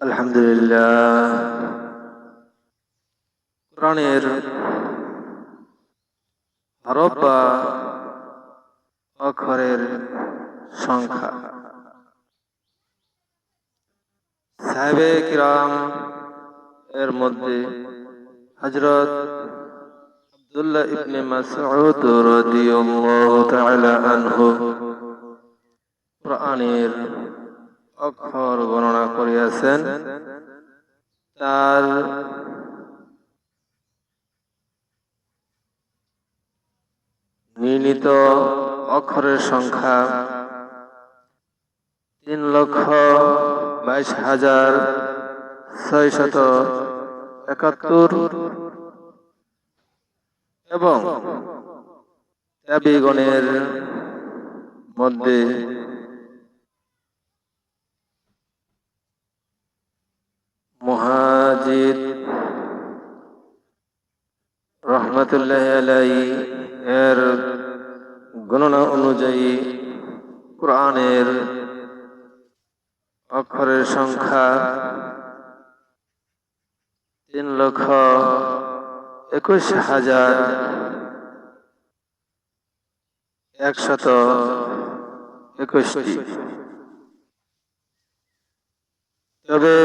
আলহামদুলিল্লাহ। কোরআনের হরফ বা অক্ষরের সংখ্যা। সাহাবে কিরাম এর মধ্যে হযরত আব্দুল্লাহ ইবনে মাসউদ রাদিয়াল্লাহু তাআলা আনহু কোরআনের অক্ষর গণনা করিয়াছেন। তার নির্ণীত অক্ষরের সংখ্যা ৩,২২,৬৭১ এবং তাবিগণের মধ্যে মুহাজির রহমাতুল্লাহি আলাইহি এর গণনা অনুযায়ী কোরআনের অক্ষরের সংখ্যা ৩,২১,১২১। তবে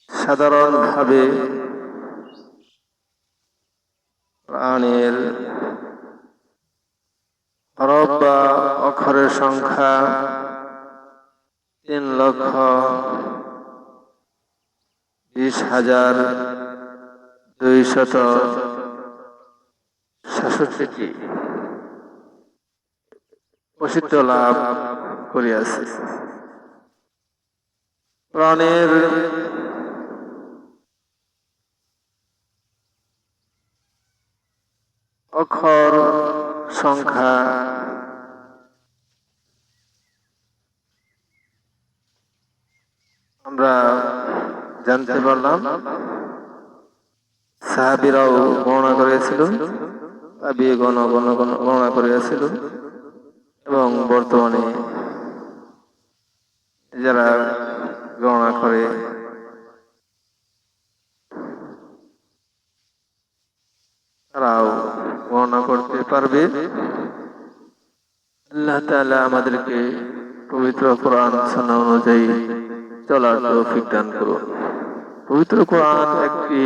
সাধারণভাবে কোরআনের হরফ বা অক্ষরের সংখ্যা ৩,২০,২৬৭ প্রসিদ্ধ লাভ করিয়াছে। কোরআনের অক্ষর সংখ্যা আমরা জানতে পারলাম, সাহাবীরাও গণনা করিয়াছিল, তাবিঈগণ গণনা করিয়াছিল এবং বর্তমানে যারা গণনা করে তারাও গণনা করতে পারবে। আল্লাহ তাআলা আমাদেরকে পবিত্র কোরআন সুন্নাহ অনুযায়ী চলার তৌফিক দান করুন। পবিত্র কোরআন একটি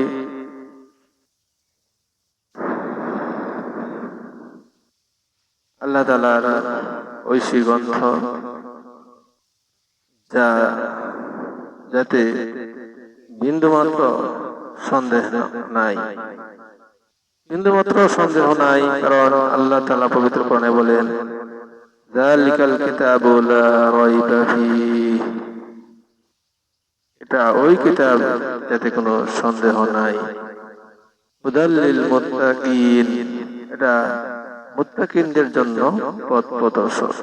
আল্লাহ তাআলার ঐশী গ্রন্থ, যাতে বিন্দুমাত্র সন্দেহ নাই, কারণ আল্লাহ তাআলা পবিত্র কোরআনে বলেন, যালিকাল কিতাবু লা রাইবা ফীহ, এটা ওই কিতাব যাতে কোনো সন্দেহ নাই। হুদাল লিল মুত্তাকিন, এটা মুত্তাকিনদের জন্য পথ প্রদর্শক।